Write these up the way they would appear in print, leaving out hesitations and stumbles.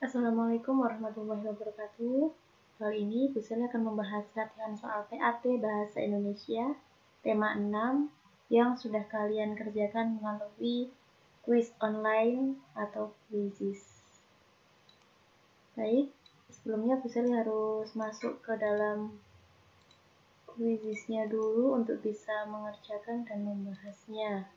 Assalamualaikum warahmatullahi wabarakatuh. Kali ini Bu Sally akan membahas latihan soal PAT Bahasa Indonesia tema 6 yang sudah kalian kerjakan melalui kuis online atau Quizizz. Baik, sebelumnya Bu Sally harus masuk ke dalam Quizizz-nya dulu untuk bisa mengerjakan dan membahasnya.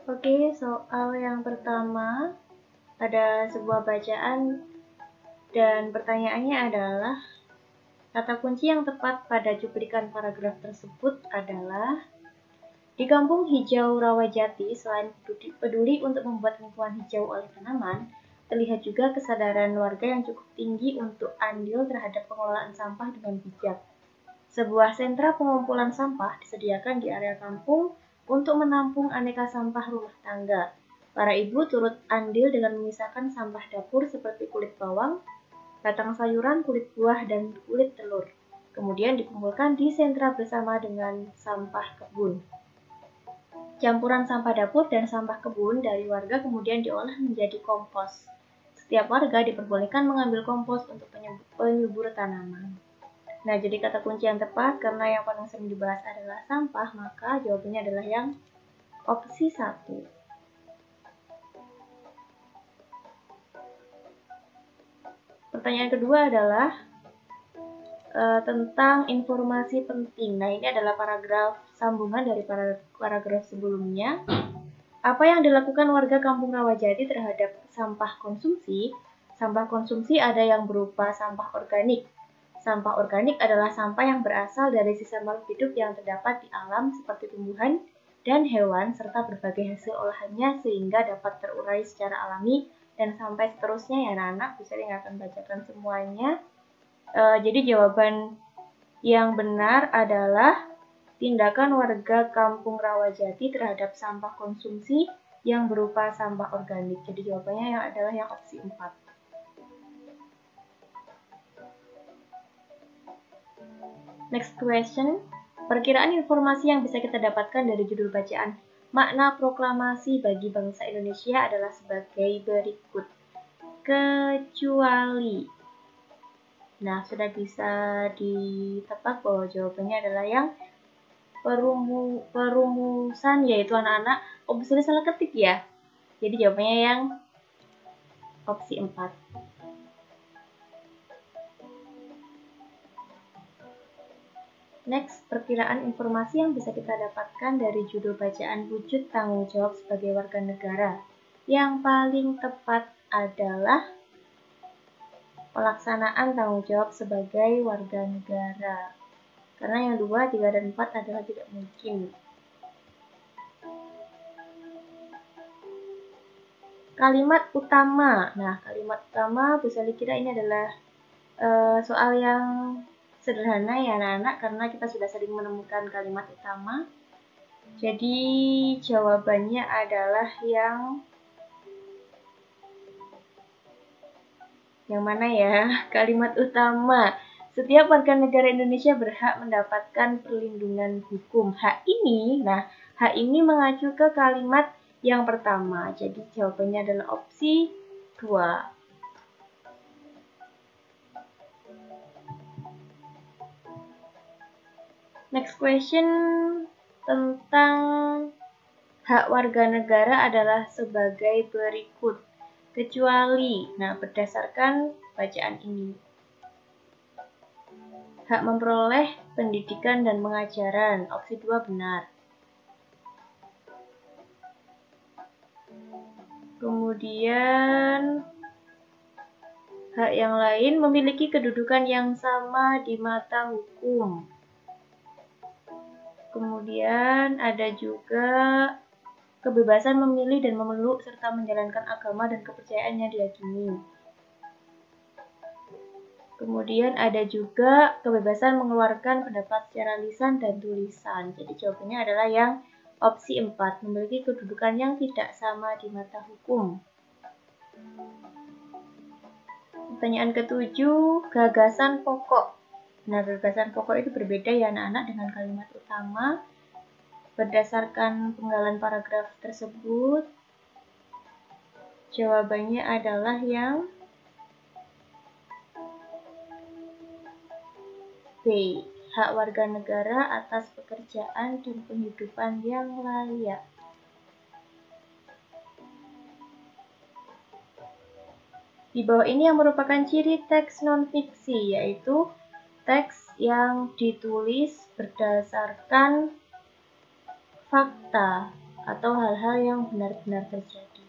Oke, soal yang pertama ada sebuah bacaan dan pertanyaannya adalah kata kunci yang tepat pada cuplikan paragraf tersebut adalah di Kampung Hijau Rawajati, selain peduli untuk membuat lingkungan hijau oleh tanaman, terlihat juga kesadaran warga yang cukup tinggi untuk andil terhadap pengelolaan sampah dengan bijak. Sebuah sentra pengumpulan sampah disediakan di area kampung untuk menampung aneka sampah rumah tangga. Para ibu turut andil dengan memisahkan sampah dapur seperti kulit bawang, batang sayuran, kulit buah, dan kulit telur. Kemudian dikumpulkan di sentra bersama dengan sampah kebun. Campuran sampah dapur dan sampah kebun dari warga kemudian diolah menjadi kompos. Setiap warga diperbolehkan mengambil kompos untuk penyubur tanaman. Nah, jadi kata kunci yang tepat karena yang paling sering dibahas adalah sampah, maka jawabannya adalah yang opsi 1. Pertanyaan kedua adalah tentang informasi penting. Nah, ini adalah paragraf sambungan dari paragraf sebelumnya. Apa yang dilakukan warga Kampung Rawajati terhadap sampah konsumsi? Sampah konsumsi ada yang berupa sampah organik. Sampah organik adalah sampah yang berasal dari sisa makhluk hidup yang terdapat di alam seperti tumbuhan dan hewan serta berbagai hasil olahannya sehingga dapat terurai secara alami dan sampai seterusnya ya anak-anak. Bisa akan bacakan semuanya. Jadi jawaban yang benar adalah tindakan warga Kampung Rawajati terhadap sampah konsumsi yang berupa sampah organik. Jadi jawabannya adalah yang opsi 4. Next question, perkiraan informasi yang bisa kita dapatkan dari judul bacaan makna proklamasi bagi bangsa Indonesia adalah sebagai berikut. Kecuali. Nah, sudah bisa ditebak bahwa jawabannya adalah yang perumusan, yaitu anak-anak opsi salah ketik ya. Jadi jawabannya yang opsi 4. Next, perkiraan informasi yang bisa kita dapatkan dari judul bacaan wujud tanggung jawab sebagai warga negara. Yang paling tepat adalah pelaksanaan tanggung jawab sebagai warga negara. Karena yang 2, 3, dan 4 adalah tidak mungkin. Kalimat utama. Nah, kalimat utama bisa dikira ini adalah soal yang sederhana ya anak-anak karena kita sudah sering menemukan kalimat utama. Jadi jawabannya adalah yang mana ya? Kalimat utama. Setiap warga negara Indonesia berhak mendapatkan perlindungan hukum. Hak ini mengacu ke kalimat yang pertama. Jadi jawabannya adalah opsi 2. Next question tentang hak warga negara adalah sebagai berikut. Kecuali, berdasarkan bacaan ini. Hak memperoleh pendidikan dan pengajaran, opsi 2 benar. Kemudian, hak yang lain memiliki kedudukan yang sama di mata hukum. Kemudian ada juga kebebasan memilih dan memeluk serta menjalankan agama dan kepercayaan yang diyakini. Kemudian ada juga kebebasan mengeluarkan pendapat secara lisan dan tulisan. Jadi jawabannya adalah yang opsi 4, memiliki kedudukan yang tidak sama di mata hukum. Pertanyaan ke-7, gagasan pokok. Nah, gagasan pokok itu berbeda ya anak-anak dengan kalimat utama. Berdasarkan penggalan paragraf tersebut, jawabannya adalah yang B. Hak warga negara atas pekerjaan dan penghidupan yang layak. Di bawah ini yang merupakan ciri teks non-fiksi, yaitu teks yang ditulis berdasarkan fakta atau hal-hal yang benar-benar terjadi.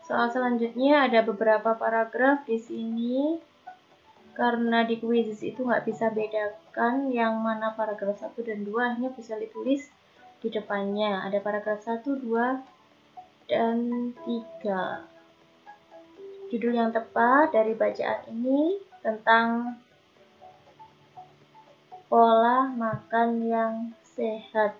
Soal selanjutnya ada beberapa paragraf di sini. Karena di quizzes itu nggak bisa bedakan yang mana paragraf 1 dan 2, hanya bisa ditulis di depannya. Ada paragraf 1, 2, dan 3. Judul yang tepat dari bacaan ini tentang pola makan yang sehat.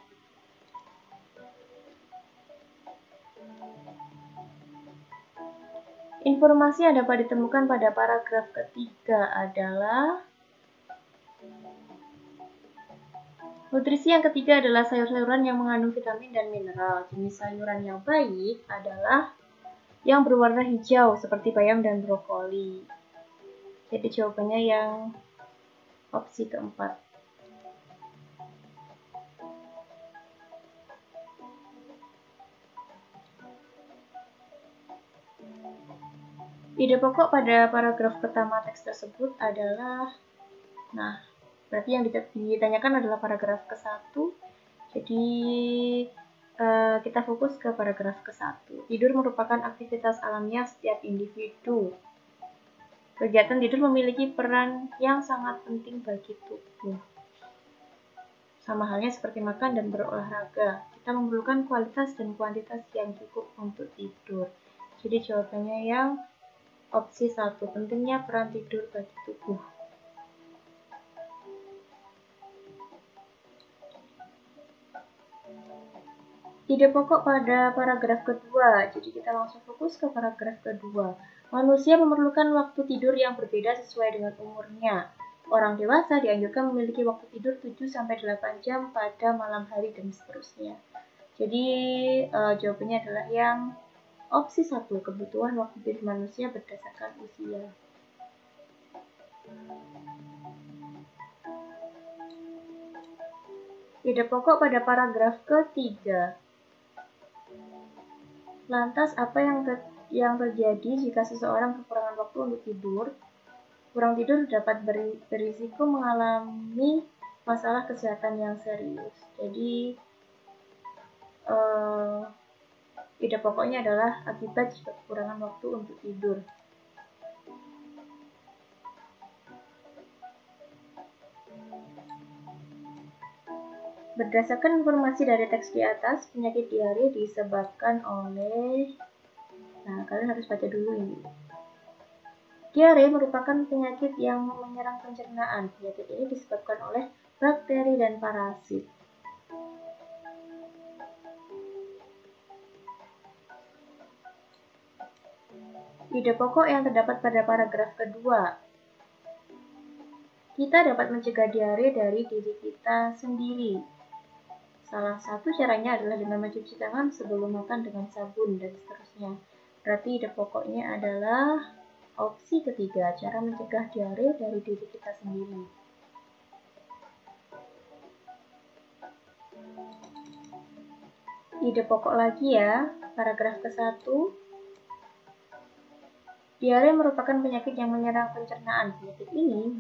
Informasi yang dapat ditemukan pada paragraf ketiga adalah nutrisi yang ketiga adalah sayur-sayuran yang mengandung vitamin dan mineral. Jenis sayuran yang baik adalah yang berwarna hijau seperti bayam dan brokoli. Jadi jawabannya yang opsi keempat. Ide pokok pada paragraf pertama teks tersebut adalah, nah, berarti yang ditanyakan adalah paragraf ke-1. Jadi kita fokus ke paragraf ke-1. Tidur merupakan aktivitas alamiah setiap individu. Kegiatan tidur memiliki peran yang sangat penting bagi tubuh. Sama halnya seperti makan dan berolahraga. Kita memerlukan kualitas dan kuantitas yang cukup untuk tidur. Jadi jawabannya yang opsi 1, pentingnya peran tidur bagi tubuh. Ide pokok pada paragraf kedua, jadi kita langsung fokus ke paragraf kedua. Manusia memerlukan waktu tidur yang berbeda sesuai dengan umurnya. Orang dewasa dianjurkan memiliki waktu tidur 7-8 jam pada malam hari dan seterusnya. Jadi jawabannya adalah yang opsi 1, kebutuhan waktu tidur manusia berdasarkan usia. Ide pokok pada paragraf ketiga. Lantas apa yang terjadi jika seseorang kekurangan waktu untuk tidur? Kurang tidur dapat berisiko mengalami masalah kesehatan yang serius. Jadi ide pokoknya adalah akibat jika kekurangan waktu untuk tidur. Berdasarkan informasi dari teks di atas, penyakit diare disebabkan oleh... Nah, kalian harus baca dulu ini. Diare merupakan penyakit yang menyerang pencernaan. Penyakit ini disebabkan oleh bakteri dan parasit. Ide pokok yang terdapat pada paragraf kedua. Kita dapat mencegah diare dari diri kita sendiri. Salah satu caranya adalah dengan mencuci tangan sebelum makan dengan sabun dan seterusnya. Berarti ide pokoknya adalah opsi ketiga, cara mencegah diare dari diri kita sendiri. Ide pokok lagi ya, paragraf ke-1. Diare merupakan penyakit yang menyerang pencernaan. Penyakit ini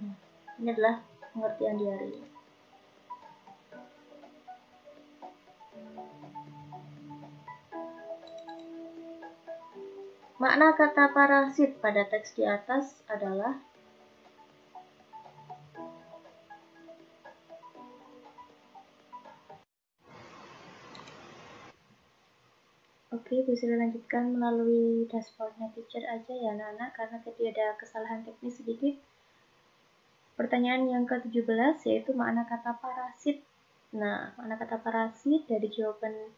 adalah pengertian diare. Makna kata parasit pada teks di atas adalah Oke, bisa dilanjutkan melalui dashboardnya teacher aja ya anak-anak, karena tadi ada kesalahan teknis sedikit. Pertanyaan yang ke-17 yaitu makna kata parasit. Nah, makna kata parasit dari jawaban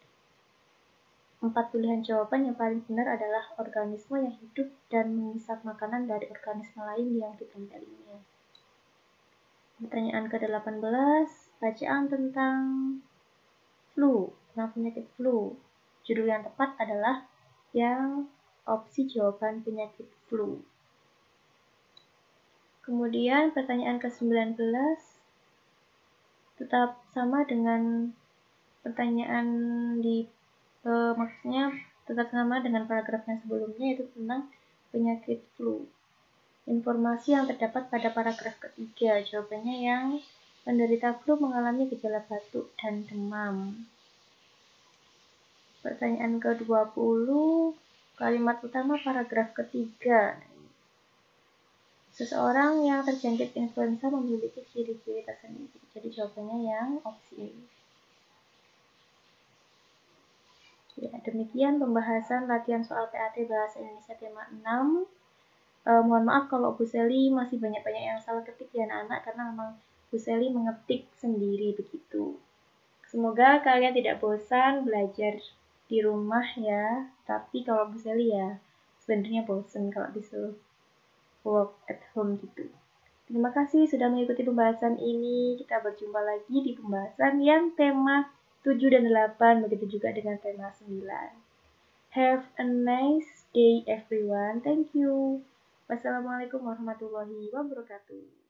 4 pilihan jawaban yang paling benar adalah organisme yang hidup dan menghisap makanan dari organisme lain yang ditempelinya. Pertanyaan ke-18, bacaan tentang flu, tentang penyakit flu. Judul yang tepat adalah yang opsi jawaban penyakit flu. Kemudian pertanyaan ke-19 tetap sama dengan pertanyaan maksudnya tetap sama dengan paragraf yang sebelumnya, yaitu tentang penyakit flu. Informasi yang terdapat pada paragraf ketiga, jawabannya yang penderita flu mengalami gejala batuk dan demam. Pertanyaan ke-20, kalimat utama paragraf ketiga. Seseorang yang terjangkit influenza memiliki ciri-ciri tersendiri. Jadi jawabannya yang opsi ini. Ya, demikian pembahasan latihan soal PAT Bahasa Indonesia tema 6. Mohon maaf kalau Bu Seli masih banyak-banyak yang salah ketik ya anak-anak, karena memang Bu Seli mengetik sendiri begitu. Semoga kalian tidak bosan belajar di rumah ya, tapi kalau Bu Seli ya sebenarnya bosan kalau disuruh work at home gitu. Terima kasih sudah mengikuti pembahasan ini. Kita berjumpa lagi di pembahasan yang tema 7 dan 8, begitu juga dengan tema 9. Have a nice day everyone. Thank you. Wassalamualaikum warahmatullahi wabarakatuh.